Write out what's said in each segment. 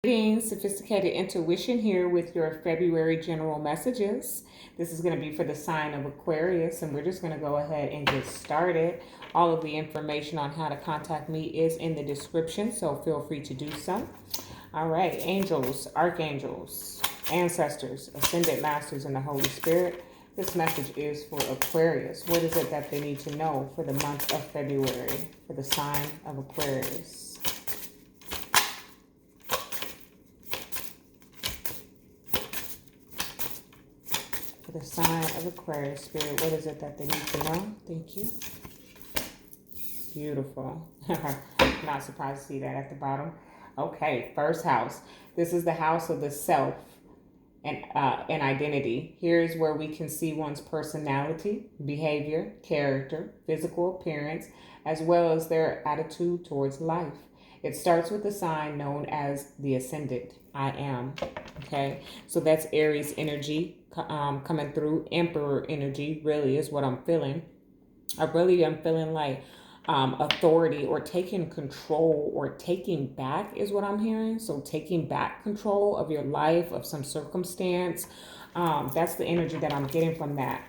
Greetings, Sophisticated Intuition here with your February general messages. This is going to be for the sign of Aquarius, and we're just going to go ahead and get started. All of the information on how to contact me is in the description, so feel free to do so. All right, angels, archangels, ancestors, ascended masters, and the Holy Spirit. This message is for Aquarius. What is it that they need to know for the month of February for the sign of Aquarius? For the sign of Aquarius, Spirit, what is it that they need to know? Thank you. Beautiful. Not surprised to see that at the bottom. Okay, first house. This is the house of the self and identity. Here's where we can see one's personality, behavior, character, physical appearance, as well as their attitude towards life. It starts with the sign known as the ascendant. I am. Okay, so that's Aries energy coming through. Emperor energy really is what I'm feeling. I'm feeling like authority or taking control or taking back is what I'm hearing. So taking back control of your life, of some circumstance. That's the energy that I'm getting from that.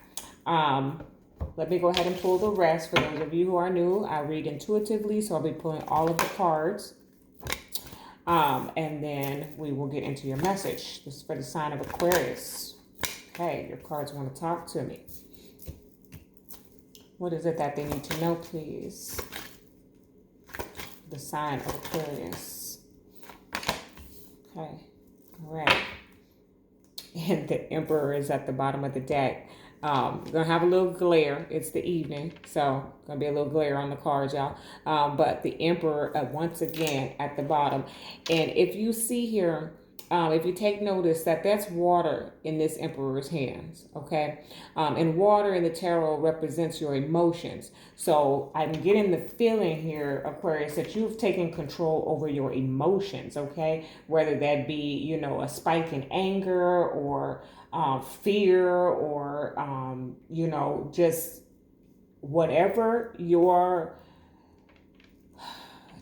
Let me go ahead and pull the rest. For those of you who are new, I read intuitively, so I'll be pulling all of the cards. And then we will get into your message. This is for the sign of Aquarius. Okay, your cards want to talk to me. What is it that they need to know, please? The sign of Aquarius. Okay, all right. And the Emperor is at the bottom of the deck. We're going to have a little glare. It's the evening, so going to be a little glare on the cards, y'all. But the Emperor, once again, at the bottom. And if you see here, if you take notice that that's water in this Emperor's hands, okay? And water in the tarot represents your emotions. So I'm getting the feeling here, Aquarius, that you've taken control over your emotions, okay? Whether that be, a spike in anger or fear or, just whatever your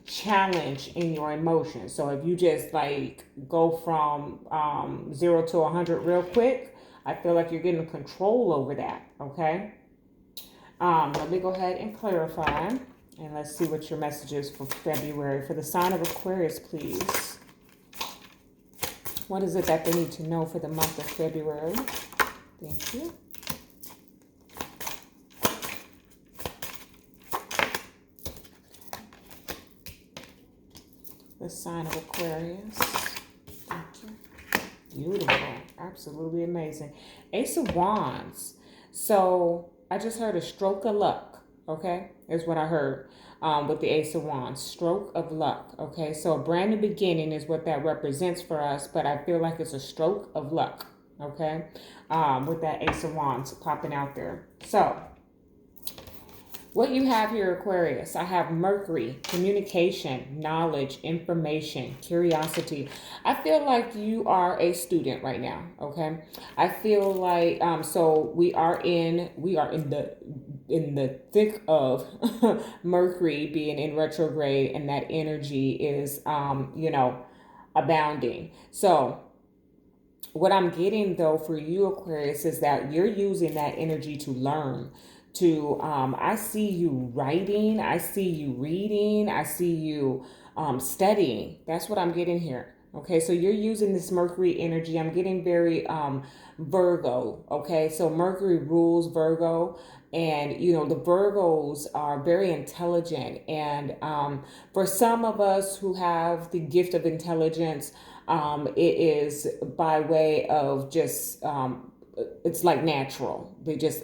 challenge in your emotions. So if you just go from 0 to 100 real quick, I feel like you're getting control over that, okay? Let me go ahead and clarify, and let's see what your message is for February. For the sign of Aquarius, please. What is it that they need to know for the month of February? Thank you. The sign of Aquarius. Thank you. Beautiful. Absolutely amazing. Ace of Wands. So I just heard a stroke of luck. Okay, is what I heard with the Ace of Wands. Stroke of luck. Okay, so a brand new beginning is what that represents for us, but I feel like it's a stroke of luck. Okay, with that Ace of Wands popping out there. So what you have here, Aquarius, I have Mercury, communication, knowledge, information, curiosity. I feel like you are a student right now, okay? I feel like so we are in the thick of Mercury being in retrograde, and that energy is abounding. So what I'm getting though for you, Aquarius, is that you're using that energy to learn. I see you writing, I see you reading, I see you studying. That's what I'm getting here. Okay, so you're using this Mercury energy. I'm getting very Virgo. Okay, so Mercury rules Virgo, and the Virgos are very intelligent. And for some of us who have the gift of intelligence, it is by way of just it's like natural. They just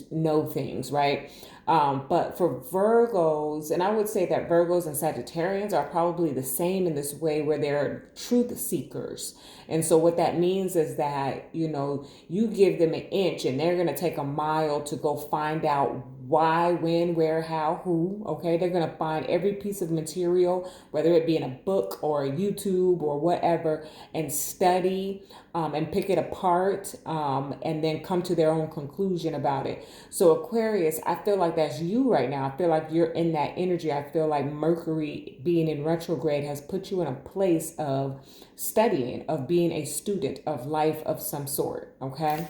know things, right? But for Virgos, and I would say that Virgos and Sagittarians are probably the same in this way, where they're truth seekers. And so what that means is that, you give them an inch and they're going to take a mile to go find out why, when, where, how, who. Okay, they're going to find every piece of material, whether it be in a book or a YouTube or whatever, and study and pick it apart and then come to their own conclusion about it. So Aquarius, I feel like that's you right now. I feel like you're in that energy. I feel like Mercury being in retrograde has put you in a place of studying, of being a student of life of some sort, okay?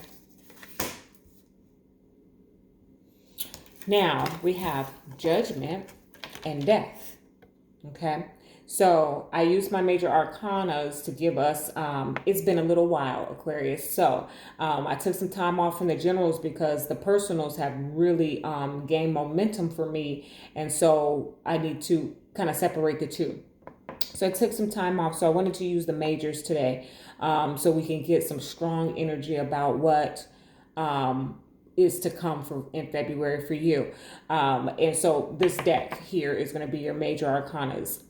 Now, we have Judgment and Death, okay? So I use my major arcanas to give us, it's been a little while, Aquarius. So I took some time off from the generals because the personals have really gained momentum for me. And so I need to kind of separate the two. So I took some time off. So I wanted to use the majors today so we can get some strong energy about what is to come in February for you. And so this deck here is going to be your major arcanas.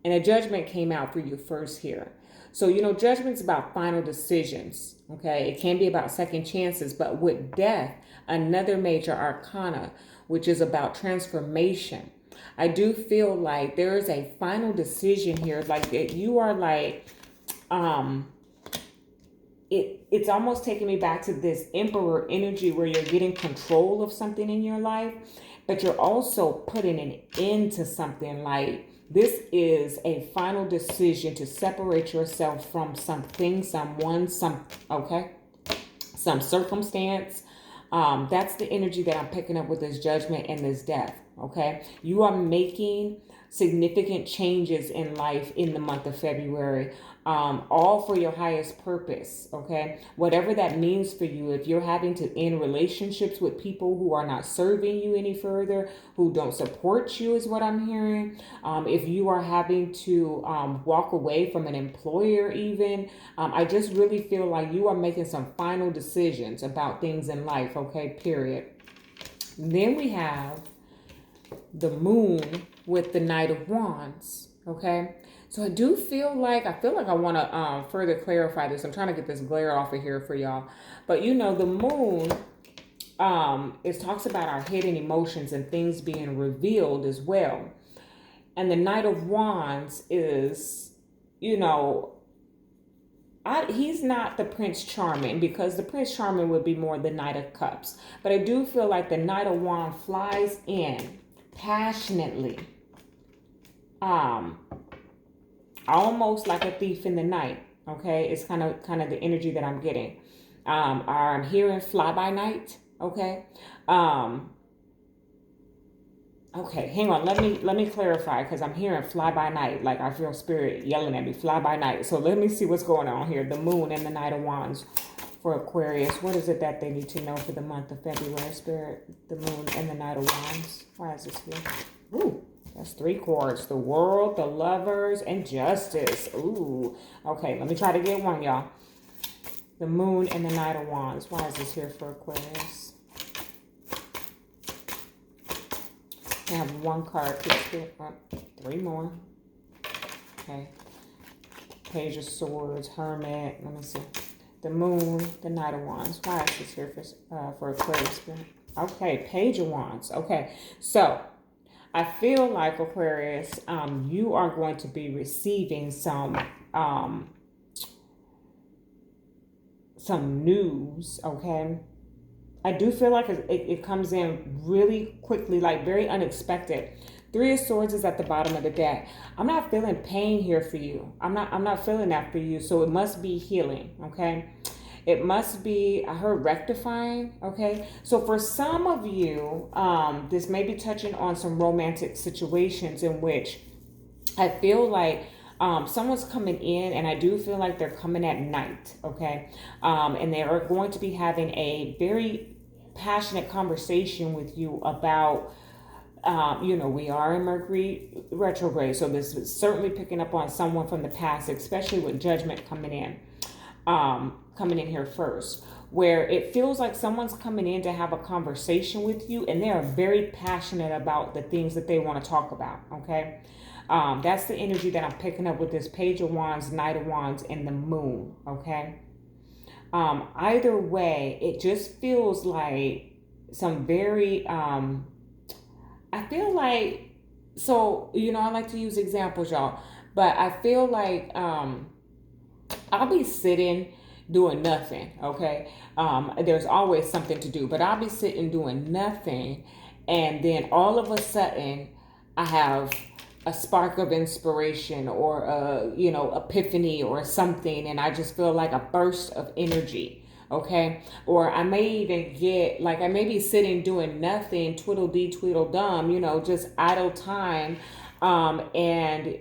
And a Judgment came out for you first here. So, Judgment's about final decisions, okay? It can be about second chances, but with Death, another major arcana, which is about transformation. I do feel like there is a final decision here, like that you are like, it's almost taking me back to this Emperor energy where you're getting control of something in your life, but you're also putting an end to something. Like, this is a final decision to separate yourself from something, someone, some circumstance. That's the energy that I'm picking up with this Judgment and this Death, okay? You are making significant changes in life in the month of February, all for your highest purpose, okay? Whatever that means for you, if you're having to end relationships with people who are not serving you any further, who don't support you is what I'm hearing. If you are having to walk away from an employer even, I just really feel like you are making some final decisions about things in life, okay, period. Then we have the Moon with the Knight of Wands, okay? So I feel like I want to further clarify this. I'm trying to get this glare off of here for y'all. But the Moon, it talks about our hidden emotions and things being revealed as well. And the Knight of Wands is, he's not the Prince Charming, because the Prince Charming would be more the Knight of Cups. But I do feel like the Knight of Wands flies in passionately, almost like a thief in the night, okay? It's kind of the energy that I'm getting. I'm hearing fly by night, okay? Okay, hang on, let me clarify, because I'm hearing fly by night, like I feel spirit yelling at me, fly by night. So let me see what's going on here. The Moon and the Knight of Wands for Aquarius. What is it that they need to know for the month of February, Spirit? The Moon and the Knight of Wands. Why is this here? Ooh, that's 3 cards. The World, the Lovers, and Justice. Ooh. Okay, let me try to get one, y'all. The Moon and the Knight of Wands. Why is this here for Aquarius? I have 1 card. Please, 3 more. Okay. Page of Swords, Hermit. Let me see. The Moon, the Knight of Wands. Why is this here for Aquarius? Okay, Page of Wands. Okay, so I feel like, Aquarius, you are going to be receiving some news, okay? I do feel like it comes in really quickly, like very unexpected. 3 of Swords is at the bottom of the deck. I'm not feeling pain here for you. I'm not feeling that for you. So it must be healing, okay? It must be, I heard rectifying, okay? So for some of you, this may be touching on some romantic situations in which I feel like someone's coming in, and I do feel like they're coming at night, okay? And they are going to be having a very passionate conversation with you about, we are in Mercury retrograde, so this is certainly picking up on someone from the past, especially with Judgment coming in here first, where it feels like someone's coming in to have a conversation with you, and they are very passionate about the things that they want to talk about, okay? That's the energy that I'm picking up with this Page of Wands, Knight of Wands, and the Moon, okay? Either way, it just feels like some very, I feel like, so, I like to use examples, y'all, but I feel like I'll be sitting doing nothing, okay? There's always something to do, but I'll be sitting doing nothing, And then all of a sudden, I have a spark of inspiration or a, epiphany or something. And I just feel like a burst of energy. Okay. Or I may even get like, I may be sitting doing nothing, twiddle-dee, tweedle-dum, just idle time. And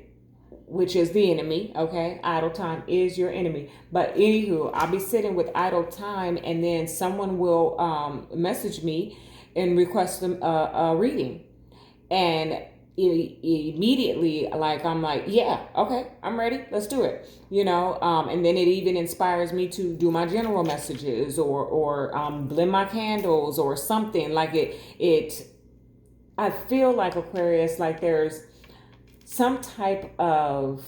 which is the enemy, okay? Idle time is your enemy. But anywho, I'll be sitting with idle time, and then someone will message me and request a reading. And immediately, like, I'm like, yeah, okay, I'm ready. Let's do it. And then it even inspires me to do my general messages or blend my candles or something. Like I feel like, Aquarius, like there's some type of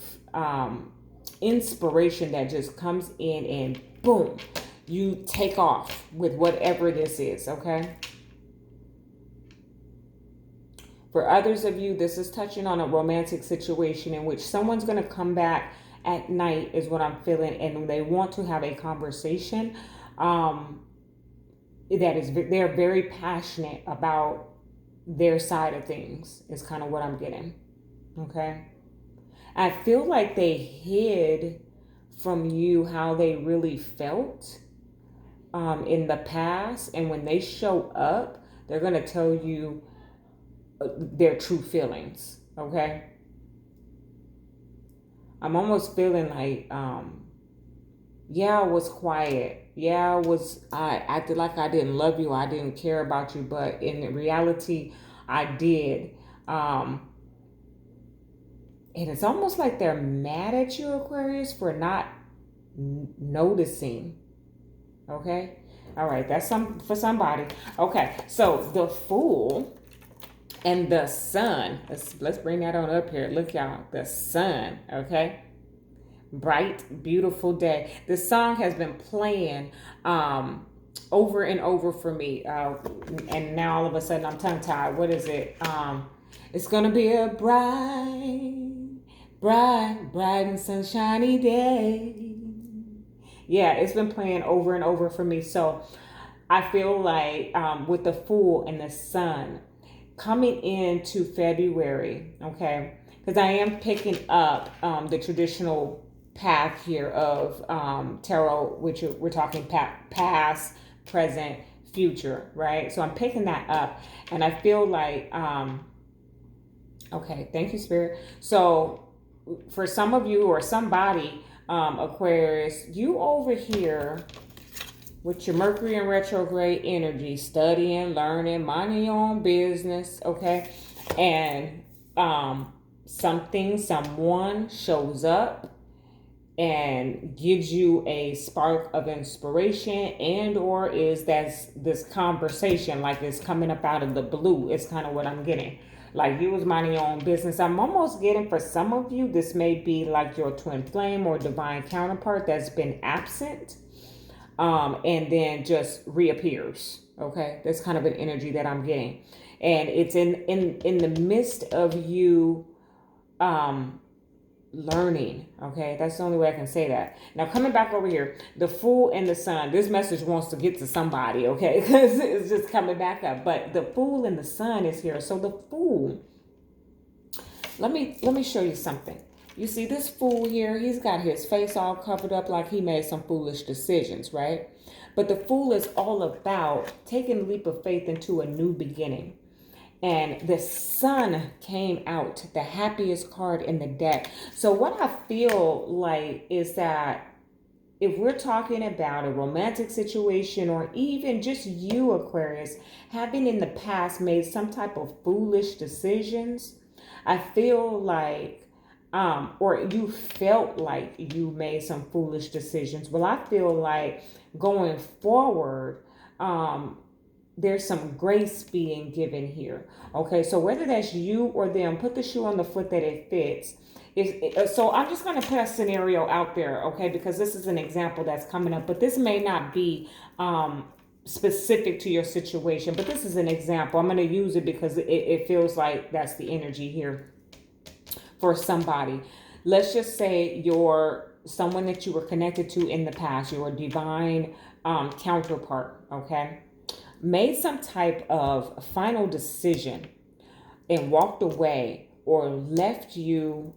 inspiration that just comes in and boom, you take off with whatever this is, okay? For others of you, this is touching on a romantic situation in which someone's going to come back at night is what I'm feeling, and they want to have a conversation they're very passionate about their side of things is kind of what I'm getting. Okay. I feel like they hid from you how they really felt in the past. And when they show up, they're going to tell you their true feelings. Okay. I'm almost feeling like, yeah, I was quiet. Yeah, I acted like I didn't love you. I didn't care about you. But in reality, I did. And it's almost like they're mad at you, Aquarius, for not noticing. Okay? All right, that's for somebody. Okay, so the Fool and the Sun. Let's bring that on up here. Look, y'all, the Sun, okay? Bright, beautiful day. This song has been playing over and over for me. And now all of a sudden I'm tongue-tied. What is it? It's gonna be a bright and sunshiny day. Yeah, it's been playing over and over for me. So I feel like with the Fool and the Sun coming into February, okay, because I am picking up the traditional path here of tarot, which we're talking past, present, future, right? So I'm picking that up, and I feel like okay, thank you, Spirit. So for some of you or somebody, Aquarius, you over here with your Mercury in retrograde energy, studying, learning, minding your own business, okay? And someone shows up and gives you a spark of inspiration, and or is this conversation like it's coming up out of the blue. It's kind of what I'm getting. Like you was minding your own business. I'm almost getting, for some of you, this may be like your twin flame or divine counterpart that's been absent and then just reappears. Okay, that's kind of an energy that I'm getting, and it's in the midst of you learning. Okay, that's the only way I can say that. Now coming back over here, the Fool and the Sun. This message wants to get to somebody, okay, because it's just coming back up. But the Fool and the Sun is here. So the Fool, let me show you something. You see this Fool here, he's got his face all covered up like he made some foolish decisions, right? But the Fool is all about taking a leap of faith into a new beginning. And the Sun came out, the happiest card in the deck. So what I feel like is that if we're talking about a romantic situation, or even just you, Aquarius, having in the past made some type of foolish decisions, I feel like, or you felt like you made some foolish decisions. Well, I feel like going forward, there's some grace being given here. Okay, so whether that's you or them, put the shoe on the foot that it fits. So I'm just going to put a scenario out there, okay, because this is an example that's coming up, but this may not be specific to your situation, but this is an example. I'm going to use it because it feels like that's the energy here for somebody. Let's just say you're someone that you were connected to in the past, your divine counterpart, okay? made some type of final decision and walked away or left you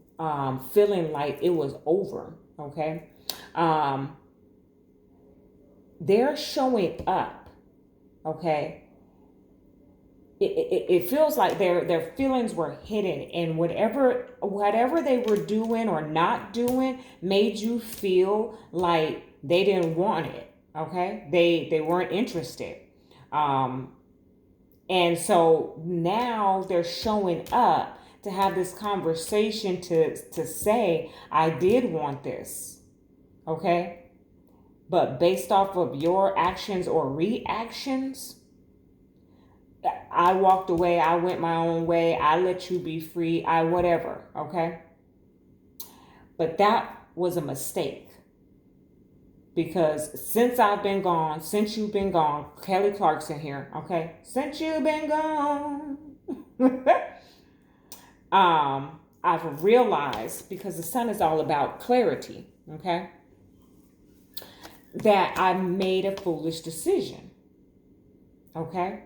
feeling like it was over, okay? They're showing up, okay? It feels like their feelings were hidden, and whatever they were doing or not doing made you feel like they didn't want it, okay? They weren't interested. And so now they're showing up to have this conversation to say, I did want this, okay? But based off of your actions or reactions, I walked away, I went my own way, I let you be free, I whatever, okay? But that was a mistake. Because since I've been gone, since you've been gone, Kelly Clarkson here, okay? Since you've been gone, I've realized, because the sun is all about clarity, okay, that I made a foolish decision, okay?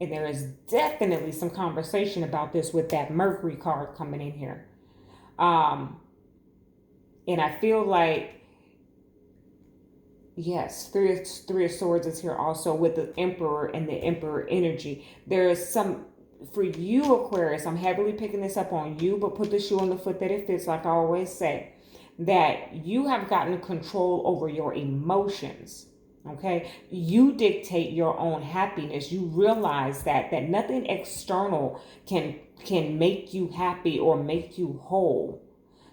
And there is definitely some conversation about this with that Mercury card coming in here. And I feel like, yes, three of swords is here also with the Emperor and the Emperor energy. There is some, for you Aquarius, I'm heavily picking this up on you, but put the shoe on the foot that it fits, like I always say, that you have gotten control over your emotions. Okay, you dictate your own happiness. You realize that nothing external can make you happy or make you whole.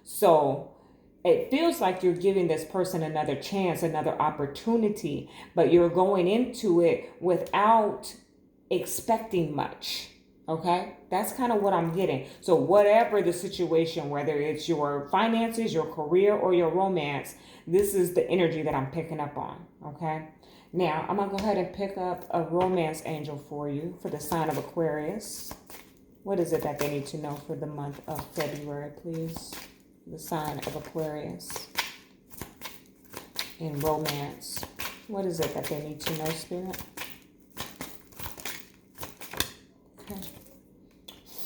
So it feels like you're giving this person another chance, another opportunity, but you're going into it without expecting much. Okay, that's kind of what I'm getting. So whatever the situation, whether it's your finances, your career, or your romance, this is the energy that I'm picking up on. Okay, now I'm gonna go ahead and pick up a romance angel for you for the sign of Aquarius. What is it that they need to know for the month of February, please? The sign of Aquarius in romance. What is it that they need to know, Spirit? Okay.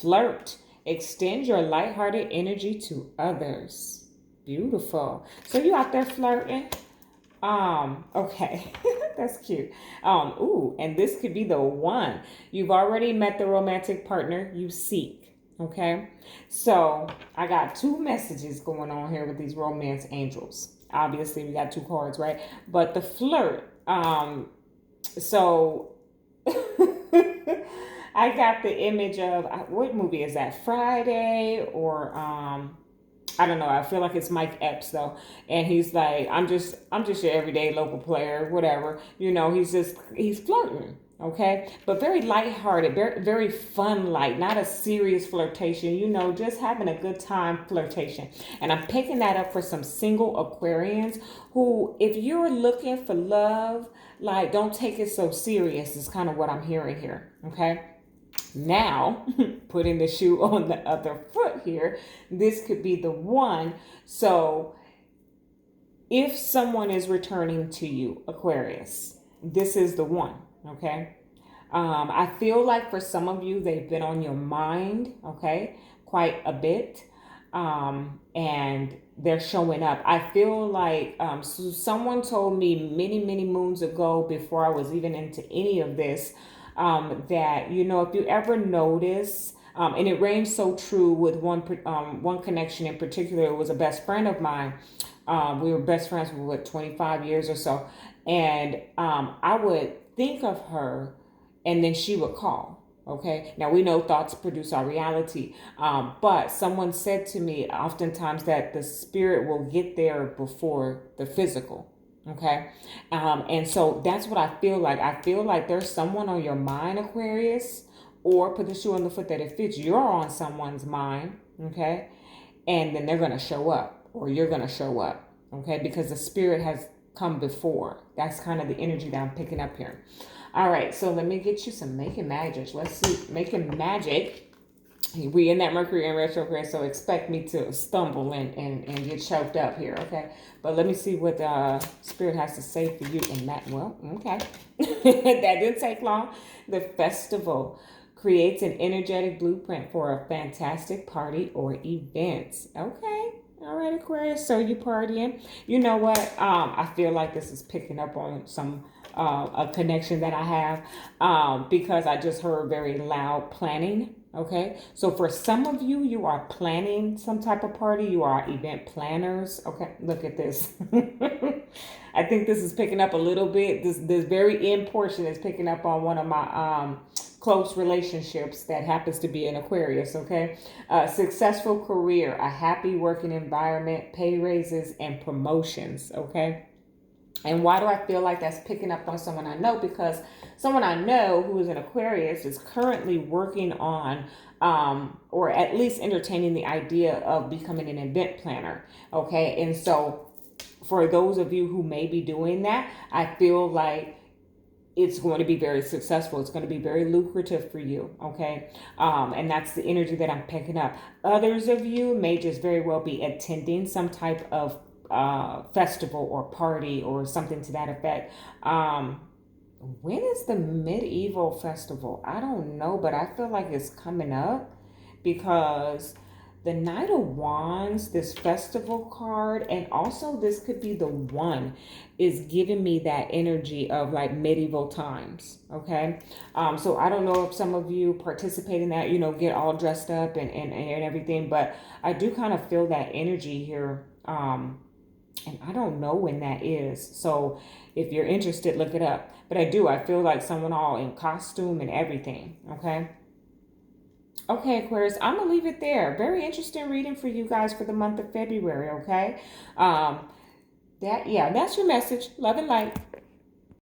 Flirt. Extend your lighthearted energy to others. Beautiful. So you out there flirting? Okay. That's cute. Ooh, and this could be the one. You've already met the romantic partner you seek. Okay. So I got two messages going on here with these romance angels. Obviously, we got two cards, right? But the flirt. So I got the image of, what movie is that? Friday or I don't know. I feel like it's Mike Epps though, and he's like, I'm just your everyday local player, whatever. You know, he's flirting, okay, but very lighthearted, very very fun, light, not a serious flirtation. You know, just having a good time flirtation. And I'm picking that up for some single Aquarians who, if you're looking for love, like, don't take it so serious. Is kind of what I'm hearing here, okay. Now, putting the shoe on the other foot here, this could be the one. So if someone is returning to you, Aquarius, this is the one, okay? I feel like for some of you, they've been on your mind, okay, quite a bit, and they're showing up. I feel like so someone told me many, many moons ago, before I was even into any of this, that, you know, if you ever notice, and it rings so true with one connection in particular. It was a best friend of mine. We were best friends for 25 years or so. And I would think of her and then she would call. Okay. Now we know thoughts produce our reality. But someone said to me oftentimes that the spirit will get there before the physical. Okay. And so that's what I feel like. I feel like there's someone on your mind, Aquarius, or put the shoe on the foot that it fits. You're on someone's mind. Okay. And then they're going to show up, or you're going to show up. Okay. Because the spirit has come before. That's kind of the energy that I'm picking up here. All right. So let me get you some Making Magic. Let's see. Making Magic We in that Mercury in retrograde, so expect me to stumble and get choked up here, okay? But let me see what Spirit has to say for you in that. Well, okay. That didn't take long. The festival creates an energetic blueprint for a fantastic party or events. Okay. All right, Aquarius. So you partying. You know what? I feel like this is picking up on some a connection that I have because I just heard very loud planning. Okay, so for some of you, you are planning some type of party. You are event planners. Okay, look at this. I think this is picking up a little bit. This very end portion is picking up on one of my close relationships that happens to be an Aquarius. Okay, successful career, a happy working environment, pay raises, and promotions. Okay. And why do I feel like that's picking up on someone I know? Because someone I know who is an Aquarius is currently working on, or at least entertaining the idea of becoming an event planner. Okay. And so for those of you who may be doing that, I feel like it's going to be very successful. It's going to be very lucrative for you. Okay. And that's the energy that I'm picking up. Others of you may just very well be attending some type of festival or party or something to that effect. When is the medieval festival? I don't know, but I feel like it's coming up because the Knight of Wands, this festival card, and also this could be the one, is giving me that energy of like medieval times. Okay. So I don't know if some of you participate in that, get all dressed up and everything, but I do kind of feel that energy here. And I don't know when that is. So if you're interested, look it up. But I feel like someone all in costume and everything. Okay. Okay, Aquarius, I'm going to leave it there. Very interesting reading for you guys for the month of February. Okay. That's your message. Love and light.